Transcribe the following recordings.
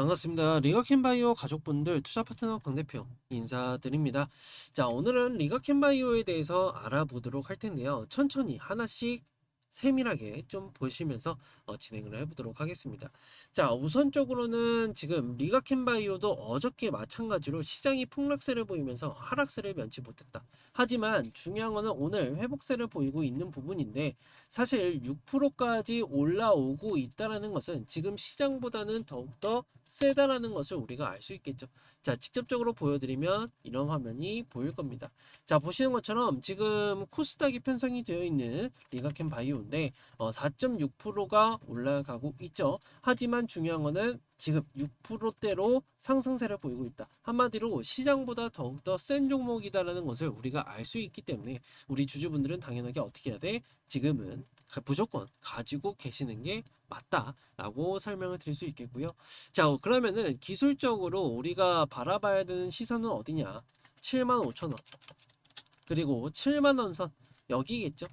반갑습니다. 리가캔바이오 가족분들 투자 파트너 강 대표 인사드립니다. 자, 오늘은 리가캔바이오에 대해서 알아보도록 할 텐데요. 천천히 하나씩 세밀하게 좀 보시면서 진행을 해보도록 하겠습니다. 자, 우선적으로는 지금 리가캔바이오도 어저께 마찬가지로 시장이 폭락세를 보이면서 하락세를 면치 못했다. 하지만 중요한 거는 오늘 회복세를 보이고 있는 부분인데, 사실 6%까지 올라오고 있다는 것은 지금 시장보다는 더욱더 세다라는 것을 우리가 알 수 있겠죠. 자, 직접적으로 보여드리면 이런 화면이 보일 겁니다. 자, 보시는 것처럼 지금 코스닥이 편성이 되어 있는 리가캔 바이오인데 4.6%가 올라가고 있죠. 하지만 중요한 거는 지금 6%대로 상승세를 보이고 있다. 한마디로 시장보다 더욱더 센 종목이다라는 것을 우리가 알 수 있기 때문에 우리 주주분들은 당연하게 어떻게 해야 돼? 지금은 무조건 가지고 계시는 게 맞다라고 설명을 드릴 수 있겠고요. 자, 그러면은 기술적으로 우리가 바라봐야 되는 시선은 어디냐? 75,000원. 그리고 7만원 선. 여기겠죠?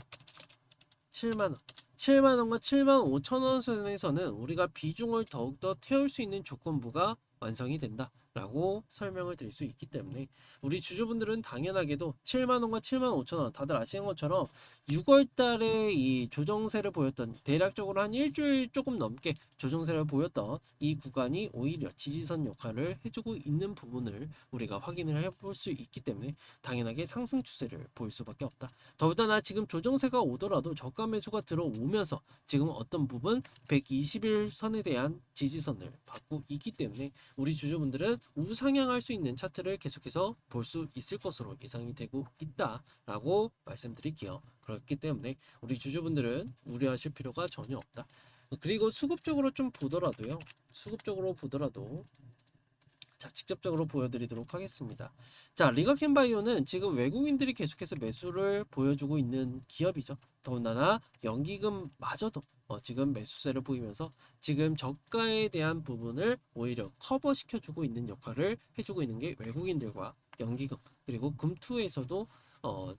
7만원. 7만원과 75,000원 선에서는 우리가 비중을 더욱더 태울 수 있는 조건부가 완성이 된다. 라고 설명을 드릴 수 있기 때문에 우리 주주분들은 당연하게도 7만원과 75,000원 다들 아시는 것처럼 6월 달에 이 조정세를 보였던, 대략적으로 한 일주일 조금 넘게 조정세를 보였던 이 구간이 오히려 지지선 역할을 해주고 있는 부분을 우리가 확인을 해볼 수 있기 때문에 당연하게 상승 추세를 보일 수밖에 없다. 더군다나 지금 조정세가 오더라도 저가 매수가 들어오면서 지금 어떤 부분 120일 선에 대한 지지선을 받고 있기 때문에 우리 주주분들은 우상향할 수 있는 차트를 계속해서 볼 수 있을 것으로 예상이 되고 있다라고 말씀드릴게요. 그렇기 때문에 우리 주주분들은 우려하실 필요가 전혀 없다. 그리고 수급적으로 좀 보더라도요. 수급적으로 보더라도 자, 직접적으로 보여드리도록 하겠습니다. 자, 리가캔바이오는 지금 외국인들이 계속해서 매수를 보여주고 있는 기업이죠. 더군다나 연기금마저도 지금 매수세를 보이면서 지금 저가에 대한 부분을 오히려 커버시켜주고 있는 역할을 해주고 있는 게 외국인들과 연기금, 그리고 금투에서도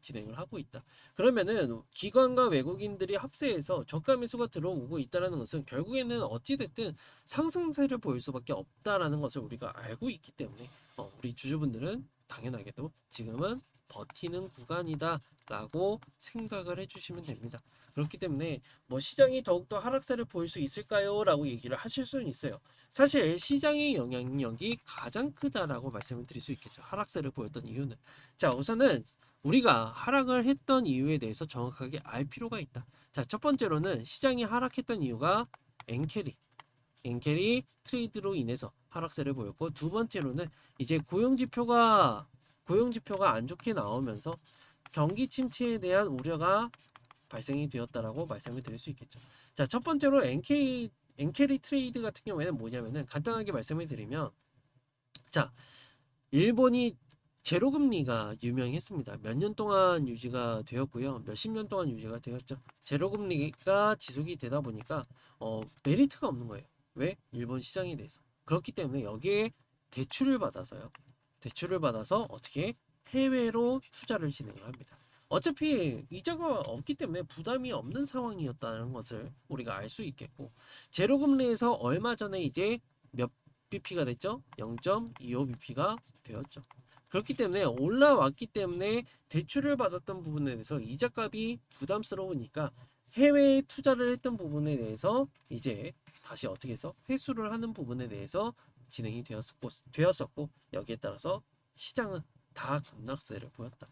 진행을 하고 있다. 그러면은 기관과 외국인들이 합세해서 저가 매수가 들어오고 있다는 것은 결국에는 어찌됐든 상승세를 보일 수밖에 없다라는 것을 우리가 알고 있기 때문에 우리 주주분들은 당연하게도 지금은 버티는 구간이다라고 생각을 해주시면 됩니다. 그렇기 때문에 뭐 시장이 더욱더 하락세를 보일 수 있을까요? 라고 얘기를 하실 수는 있어요. 사실 시장의 영향력이 가장 크다라고 말씀을 드릴 수 있겠죠. 하락세를 보였던 이유는. 자, 우선은 우리가 하락을 했던 이유에 대해서 정확하게 알 필요가 있다. 자, 첫 번째로는 시장이 하락했던 이유가 엔캐리 트레이드로 인해서 하락세를 보였고, 두 번째로는 이제 고용지표가 안 좋게 나오면서 경기 침체에 대한 우려가 발생이 되었다라고 말씀을 드릴 수 있겠죠. 자, 첫 번째로 엔캐리 트레이드 같은 경우에는 뭐냐면은 간단하게 말씀을 드리면, 자, 일본이 제로금리가 유명했습니다. 몇 년 동안 유지가 되었고요. 몇십 년 동안 유지가 되었죠. 제로금리가 지속이 되다 보니까 메리트가 없는 거예요. 왜? 일본 시장에 대해서. 그렇기 때문에 여기에 대출을 받아서요. 대출을 받아서 어떻게 해외로 투자를 진행을 합니다. 어차피 이자가 없기 때문에 부담이 없는 상황이었다는 것을 우리가 알 수 있겠고, 제로금리에서 얼마 전에 이제 몇 BP가 됐죠? 0.25BP가 되었죠. 그렇기 때문에 올라왔기 때문에 대출을 받았던 부분에 대해서 이자값이 부담스러우니까 해외에 투자를 했던 부분에 대해서 이제 다시 어떻게 해서 회수를 하는 부분에 대해서 진행이 되었었고, 여기에 따라서 시장은 다 급락세를 보였다.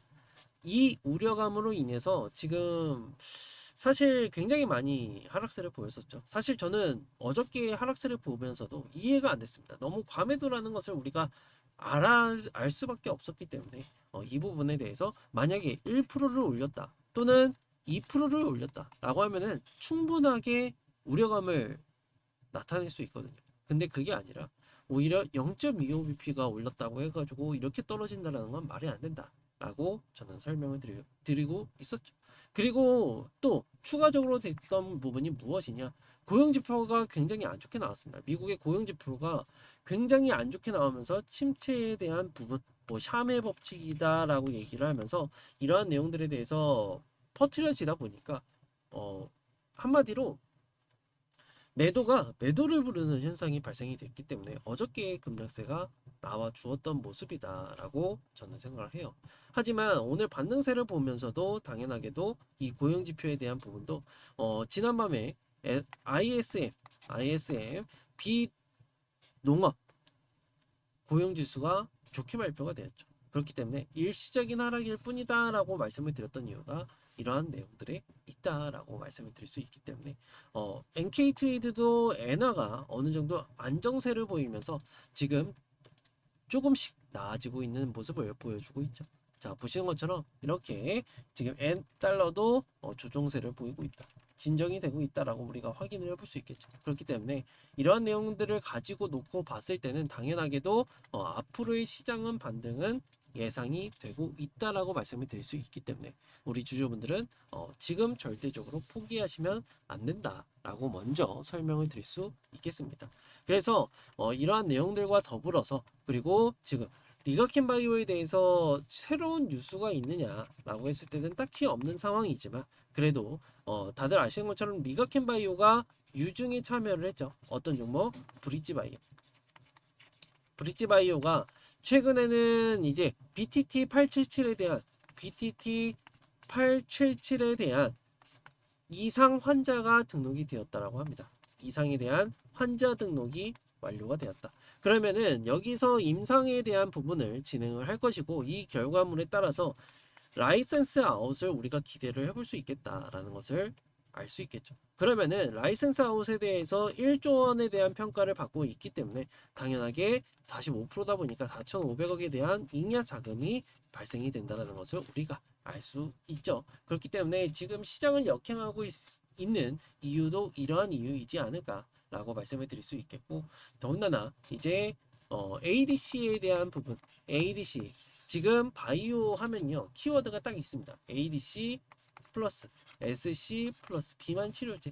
이 우려감으로 인해서 지금 사실 굉장히 많이 하락세를 보였었죠. 사실 저는 어저께 하락세를 보면서도 이해가 안 됐습니다. 너무 과매도라는 것을 우리가 알 수밖에 없었기 때문에 이 부분에 대해서 만약에 1%를 올렸다 또는 2%를 올렸다 라고 하면은 충분하게 우려감을 나타낼 수 있거든요. 근데 그게 아니라 오히려 0.25bp가 올랐다고 해가지고 이렇게 떨어진다는 건 말이 안 된다 라고 저는 설명을 드리고 있었죠. 그리고 또 추가적으로 됐던 부분이 무엇이냐, 고용지표가 굉장히 안 좋게 나왔습니다. 미국의 고용지표가 굉장히 안 좋게 나오면서 침체에 대한 부분, 뭐 샤메 법칙이다라고 얘기를 하면서 이러한 내용들에 대해서 퍼트려지다 보니까 한마디로 매도를 부르는 현상이 발생이 됐기 때문에 어저께 급락세가 나와 주었던 모습이다라고 저는 생각을 해요. 하지만 오늘 반등세를 보면서도 당연하게도 이 고용지표에 대한 부분도 지난밤에 ISM 비농업 고용지수가 좋게 발표가 되었죠. 그렇기 때문에 일시적인 하락일 뿐이다라고 말씀을 드렸던 이유가 이러한 내용들에 있다라고 말씀을 드릴 수 있기 때문에 NK트레이드도 엔화가 어느 정도 안정세를 보이면서 지금 조금씩 나아지고 있는 모습을 보여주고 있죠. 자, 보시는 것처럼 이렇게 지금 엔 달러도 조정세를 보이고 있다. 진정이 되고 있다라고 우리가 확인을 해볼 수 있겠죠. 그렇기 때문에 이러한 내용들을 가지고 놓고 봤을 때는 당연하게도 앞으로의 시장은 반등은 예상이 되고 있다라고 말씀을 드릴 수 있기 때문에 우리 주주분들은 지금 절대적으로 포기하시면 안 된다라고 먼저 설명을 드릴 수 있겠습니다. 그래서 이러한 내용들과 더불어서 그리고 지금 리가켄바이오에 대해서 새로운 뉴스가 있느냐라고 했을 때는 딱히 없는 상황이지만 그래도 다들 아시는 것처럼 리가켄바이오가 유중에 참여를 했죠. 어떤 종목? 브릿지바이오. 브릿지바이오가 최근에는 이제 BTT 877에 대한 이상 환자가 등록이 되었다라고 합니다. 이상에 대한 환자 등록이 완료가 되었다. 그러면은 여기서 임상에 대한 부분을 진행을 할 것이고 이 결과물에 따라서 라이센스 아웃을 우리가 기대를 해볼 수 있겠다라는 것을 알 수 있겠죠. 그러면은 라이센스 아웃에 대해서 1조 원에 대한 평가를 받고 있기 때문에 당연하게 45%다 보니까 4,500억에 대한 잉여 자금이 발생이 된다는 것을 우리가 알 수 있죠. 그렇기 때문에 지금 시장을 역행하고 있는 이유도 이러한 이유이지 않을까라고 말씀을 드릴 수 있겠고 더군다나 이제 ADC에 대한 부분 ADC 지금 바이오 하면요 키워드가 딱 있습니다. ADC 플러스 SC 플러스 비만 치료제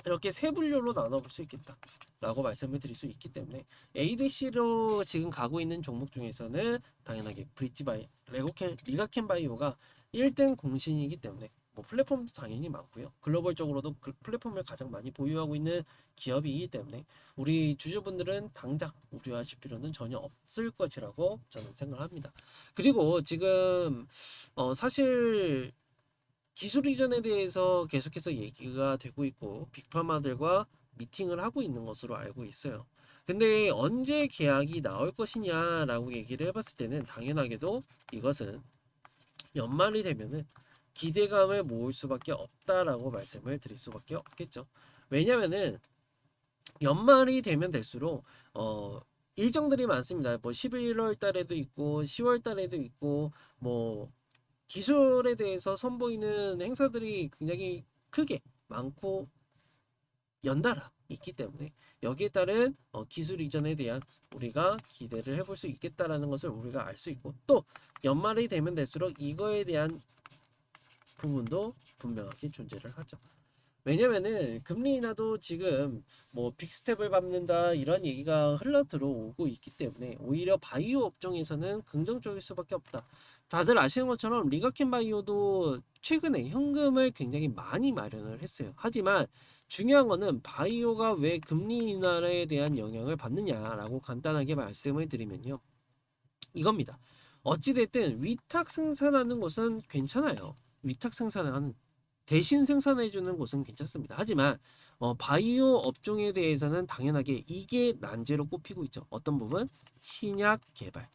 이렇게 세 분류로 나눠볼 수 있겠다 라고 말씀을 드릴 수 있기 때문에 ADC로 지금 가고 있는 종목 중에서는 당연하게 리가켄바이오가 1등 공신이기 때문에 뭐 플랫폼도 당연히 많고요. 글로벌적으로도 그 플랫폼을 가장 많이 보유하고 있는 기업이기 때문에 우리 주주분들은 당장 우려하실 필요는 전혀 없을 것이라고 저는 생각합니다. 그리고 지금 사실 기술 이전에 대해서 계속해서 얘기가 되고 있고 빅파마들과 미팅을 하고 있는 것으로 알고 있어요. 근데 언제 계약이 나올 것이냐라고 얘기를 해봤을 때는 당연하게도 이것은 연말이 되면은 기대감을 모을 수밖에 없다라고 말씀을 드릴 수밖에 없겠죠. 왜냐면은 연말이 되면 될수록 일정들이 많습니다. 뭐 11월 달에도 있고 10월 달에도 있고 뭐 기술에 대해서 선보이는 행사들이 굉장히 크게 많고 연달아 있기 때문에 여기에 따른 기술 이전에 대한 우리가 기대를 해볼 수 있겠다라는 것을 우리가 알 수 있고 또 연말이 되면 될수록 이거에 대한 부분도 분명하게 존재를 하죠. 왜냐면은 금리 인하도 지금 뭐 빅스텝을 밟는다 이런 얘기가 흘러 들어오고 있기 때문에 오히려 바이오 업종에서는 긍정적일 수밖에 없다. 다들 아시는 것처럼 리가켄 바이오도 최근에 현금을 굉장히 많이 마련을 했어요. 하지만 중요한 거는 바이오가 왜 금리 인하에 대한 영향을 받느냐라고 간단하게 말씀을 드리면요. 이겁니다. 어찌됐든 위탁 생산하는 곳은 괜찮아요. 위탁 생산하는 대신 생산해주는 곳은 괜찮습니다. 하지만 바이오 업종에 대해서는 당연하게 이게 난제로 꼽히고 있죠. 어떤 부분? 신약 개발.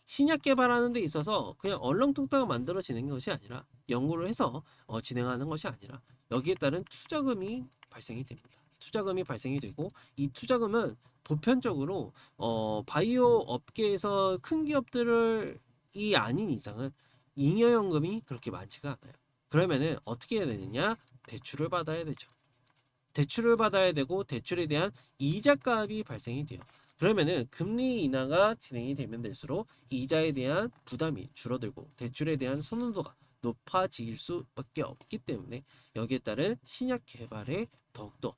신약 개발하는 데 있어서 그냥 얼렁뚱땅 만들어지는 것이 아니라 연구를 해서 진행하는 것이 아니라 여기에 따른 투자금이 발생이 됩니다. 투자금이 발생이 되고 이 투자금은 보편적으로 바이오 업계에서 큰 기업들이 아닌 이상은 잉여연금이 그렇게 많지가 않아요. 그러면은 어떻게 해야 되느냐? 대출을 받아야 되죠. 대출을 받아야 되고 대출에 대한 이자값이 발생이 돼요. 그러면은 금리 인하가 진행이 되면 될수록 이자에 대한 부담이 줄어들고 대출에 대한 선호도가 높아질 수밖에 없기 때문에 여기에 따른 신약 개발에 더욱더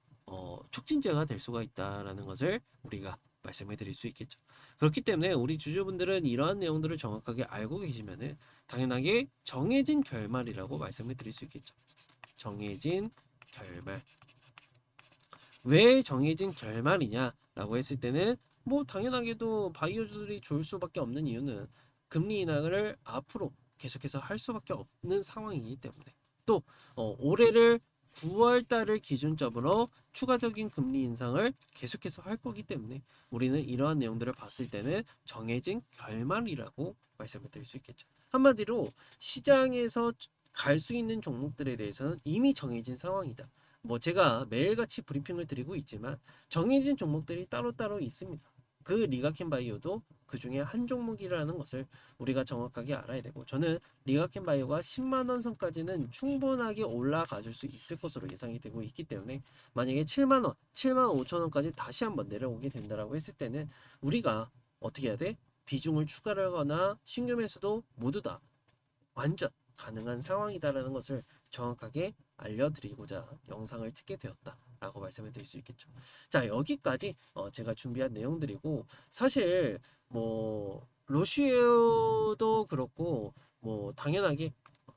촉진제가 될 수가 있다라는 것을 우리가 말씀해 드릴 수 있겠죠. 그렇기 때문에 우리 주주분들은 이러한 내용들을 정확하게 알고 계시면은 당연하게 정해진 결말이라고 말씀을 드릴 수 있겠죠. 정해진 결말. 왜 정해진 결말이냐라고 했을 때는 뭐 당연하게도 바이오주들이 좋을 수밖에 없는 이유는 금리 인하를 앞으로 계속해서 할 수밖에 없는 상황이기 때문에 또 올해를 9월 달을 기준점으로 추가적인 금리 인상을 계속해서 할 거기 때문에 우리는 이러한 내용들을 봤을 때는 정해진 결말이라고 말씀을 드릴 수 있겠죠. 한마디로 시장에서 갈 수 있는 종목들에 대해서는 이미 정해진 상황이다. 뭐 제가 매일같이 브리핑을 드리고 있지만 정해진 종목들이 따로따로 있습니다. 그 리가켄 바이오도 그 중에 한 종목이라는 것을 우리가 정확하게 알아야 되고 저는 리가켄 바이오가 10만 원 선까지는 충분하게 올라가 줄 수 있을 것으로 예상이 되고 있기 때문에 만약에 7만 원, 7만 5천 원까지 다시 한번 내려오게 된다라고 했을 때는 우리가 어떻게 해야 돼? 비중을 추가를 하거나 신규 매수도 모두 다 완전 가능한 상황이다라는 것을 정확하게 알려드리고자 영상을 찍게 되었다라고 말씀을 드릴 수 있겠죠. 자, 여기까지 제가 준비한 내용들이고 사실 뭐 로시에도 그렇고 뭐 당연하게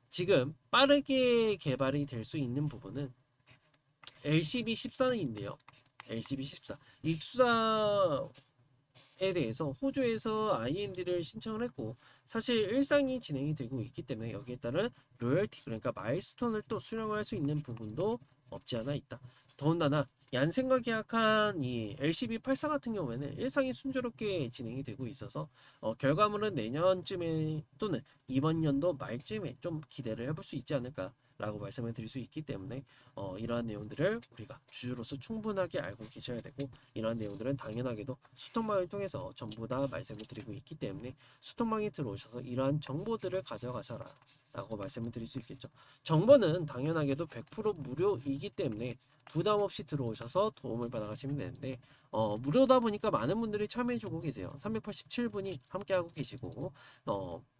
지금 빠르게 개발이 될 수 있는 부분은 LCB14인데요. LCB14 익수사 에 대해서 호주에서 IND를 신청을 했고 사실 일상이 진행이 되고 있기 때문에 여기에 따른 로열티 그러니까 마일스톤을 또 수령할 수 있는 부분도 없지 않아 있다. 더군다나 얀센과 계약한 이 LCB84 같은 경우에는 일상이 순조롭게 진행이 되고 있어서 결과물은 내년쯤에 또는 이번 연도 말쯤에 좀 기대를 해볼 수 있지 않을까라고 말씀을 드릴 수 있기 때문에 이러한 내용들을 우리가 주주로서 충분하게 알고 계셔야 되고 이러한 내용들은 당연하게도 수통망을 통해서 전부 다 말씀을 드리고 있기 때문에 수통망에 들어오셔서 이러한 정보들을 가져가셔라 라고 말씀을 드릴 수 있겠죠. 정보는 당연하게도 100% 무료이기 때문에 부담 없이 들어오셔서 도움을 받아가시면 되는데 무료다 보니까 많은 분들이 참여해주고 계세요. 387분이 함께하고 계시고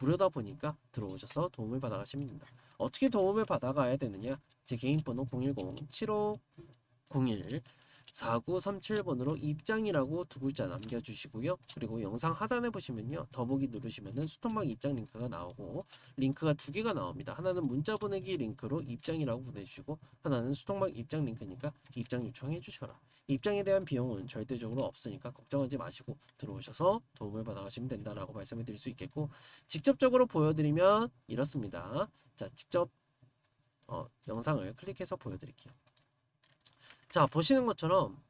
무료다 보니까 들어오셔서 도움을 받아가시면 됩니다. 어떻게 도움을 받아가야 되느냐? 제 개인 번호 010-7501 4937번으로 입장이라고 두 글자 남겨주시고요. 그리고 영상 하단에 보시면요. 더보기 누르시면은 수통방 입장 링크가 나오고 링크가 두 개가 나옵니다. 하나는 문자 보내기 링크로 입장이라고 보내주시고 하나는 수통방 입장 링크니까 입장 요청해 주셔라. 입장에 대한 비용은 절대적으로 없으니까 걱정하지 마시고 들어오셔서 도움을 받아가시면 된다라고 말씀을 드릴 수 있겠고 직접적으로 보여드리면 이렇습니다. 자, 직접 영상을 클릭해서 보여드릴게요. 자, 보시는 것처럼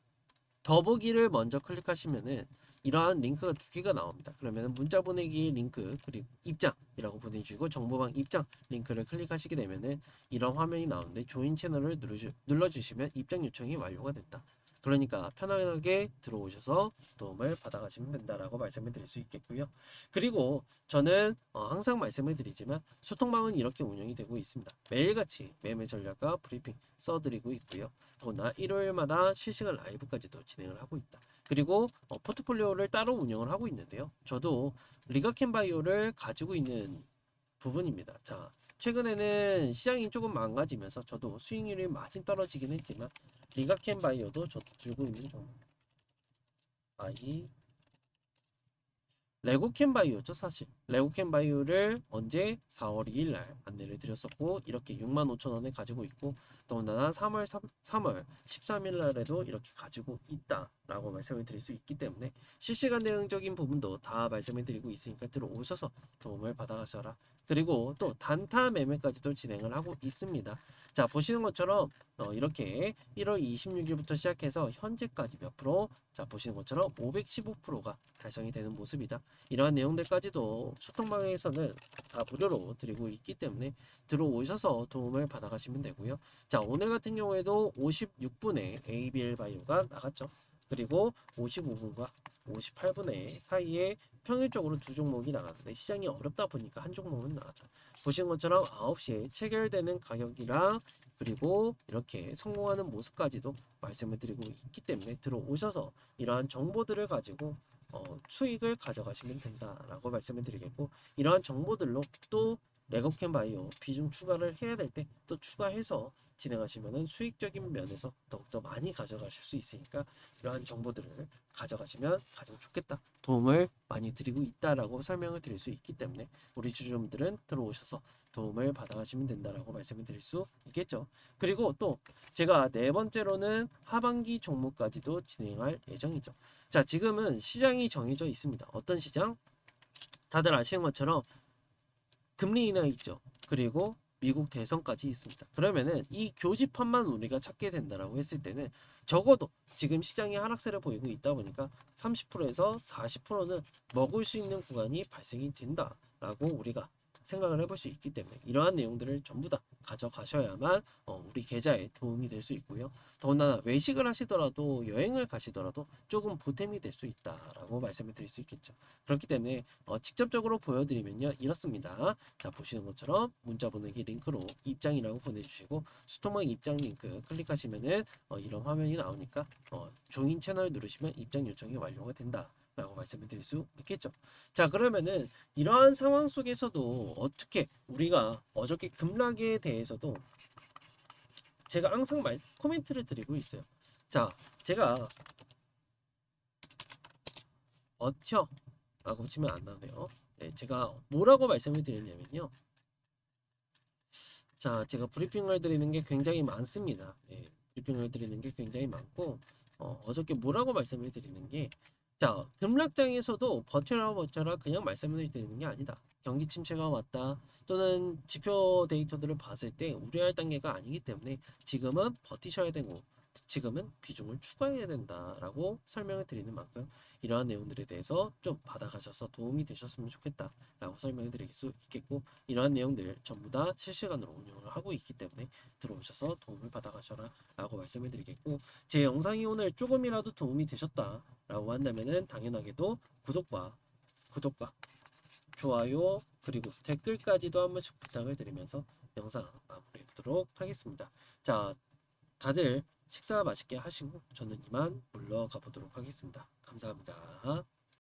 더보기를 먼저 클릭하시면은 이러한 링크가 두 개가 나옵니다. 그러면 문자 보내기 링크 그리고 입장이라고 보내주시고 정보방 입장 링크를 클릭하시게 되면은 이런 화면이 나오는데 조인 채널을 눌러주시면 입장 요청이 완료가 됐다. 그러니까 편하게 들어오셔서 도움을 받아가시면 된다라고 말씀을 드릴 수 있겠고요. 그리고 저는 항상 말씀을 드리지만 소통방은 이렇게 운영이 되고 있습니다. 매일같이 매매 전략과 브리핑 써드리고 있고요. 더구나 일요일마다 실시간 라이브까지도 진행을 하고 있다. 그리고 포트폴리오를 따로 운영을 하고 있는데요. 저도 리가켄 바이오를 가지고 있는 부분입니다. 자, 최근에는 시장이 조금 망가지면서 저도 수익률이 많이 떨어지긴 했지만 리가켄 바이오도 저도 들고 있는 종목. 아이 레고캔 바이오죠 사실. 레고캔 바이오를 언제 4월 2일 날 안내를 드렸었고 이렇게 65,000원에 가지고 있고 더군다나 3월 13일 날에도 이렇게 가지고 있다라고 말씀을 드릴 수 있기 때문에 실시간 대응적인 부분도 다 말씀을 드리고 있으니까 들어오셔서 도움을 받아가셔라. 그리고 또 단타 매매까지도 진행을 하고 있습니다. 자, 보시는 것처럼 이렇게 1월 26일부터 시작해서 현재까지 몇 프로? 자, 보시는 것처럼 515%가 달성이 되는 모습이다. 이러한 내용들까지도 소통방에서는 다 무료로 드리고 있기 때문에 들어오셔서 도움을 받아가시면 되고요. 자, 오늘 같은 경우에도 56분에 ABL 바이오가 나갔죠. 그리고 55분과 58분의 사이에 평일적으로 두 종목이 나갔는데 시장이 어렵다 보니까 한 종목은 나갔다. 보신 것처럼 9시에 체결되는 가격이랑 그리고 이렇게 성공하는 모습까지도 말씀을 드리고 있기 때문에 들어오셔서 이러한 정보들을 가지고 수익을 가져가시면 된다라고 말씀을 드리겠고 이러한 정보들로 또 레고캠 바이오 비중 추가를 해야 될 때 또 추가해서 진행하시면은 수익적인 면에서 더욱더 많이 가져가실 수 있으니까 이러한 정보들을 가져가시면 가장 좋겠다. 도움을 많이 드리고 있다라고 설명을 드릴 수 있기 때문에 우리 주주분들은 들어오셔서 도움을 받아가시면 된다라고 말씀을 드릴 수 있겠죠. 그리고 또 제가 네 번째로는 하반기 종목까지도 진행할 예정이죠. 자, 지금은 시장이 정해져 있습니다. 어떤 시장? 다들 아시는 것처럼 금리 인하 있죠. 그리고 미국 대선까지 있습니다. 그러면은 이 교집합만 우리가 찾게 된다라고 했을 때는 적어도 지금 시장이 하락세를 보이고 있다 보니까 30%에서 40%는 먹을 수 있는 구간이 발생이 된다라고 우리가 생각을 해볼 수 있기 때문에 이러한 내용들을 전부 다 가져가셔야만 우리 계좌에 도움이 될 수 있고요. 더군다나 외식을 하시더라도 여행을 가시더라도 조금 보탬이 될 수 있다라고 말씀을 드릴 수 있겠죠. 그렇기 때문에 직접적으로 보여드리면요 이렇습니다. 자, 보시는 것처럼 문자 보내기 링크로 입장이라고 보내주시고 수통방 입장 링크 클릭하시면은 이런 화면이 나오니까 조인 채널 누르시면 입장 요청이 완료가 된다. 라고 말씀을 드릴 수 있겠죠. 자, 그러면은 이러한 상황 속에서도 어떻게 우리가 어저께 급락에 대해서도 제가 항상 코멘트를 드리고 있어요. 자, 제가 버텨 라고 치면 안 나오네요. 네, 제가 뭐라고 말씀을 드리냐면요. 자, 제가 브리핑을 드리는 게 굉장히 많습니다. 네, 브리핑을 드리는 게 굉장히 많고 어저께 뭐라고 말씀을 드리는 게 자, 급락장에서도 버텨라 그냥 말씀을 드리는 게 아니다. 경기 침체가 왔다 또는 지표 데이터들을 봤을 때 우려할 단계가 아니기 때문에 지금은 버티셔야 되고 지금은 비중을 추가해야 된다라고 설명을 드리는 만큼 이러한 내용들에 대해서 좀 받아가셔서 도움이 되셨으면 좋겠다라고 설명을 드릴 수 있겠고 이러한 내용들 전부 다 실시간으로 운영을 하고 있기 때문에 들어오셔서 도움을 받아가셔라 라고 말씀을 드리겠고 제 영상이 오늘 조금이라도 도움이 되셨다라고 한다면은 당연하게도 구독과 좋아요 그리고 댓글까지도 한 번씩 부탁을 드리면서 영상 마무리해 보도록 하겠습니다. 자, 다들 식사 맛있게 하시고 저는 이만 물러가 보도록 하겠습니다. 감사합니다.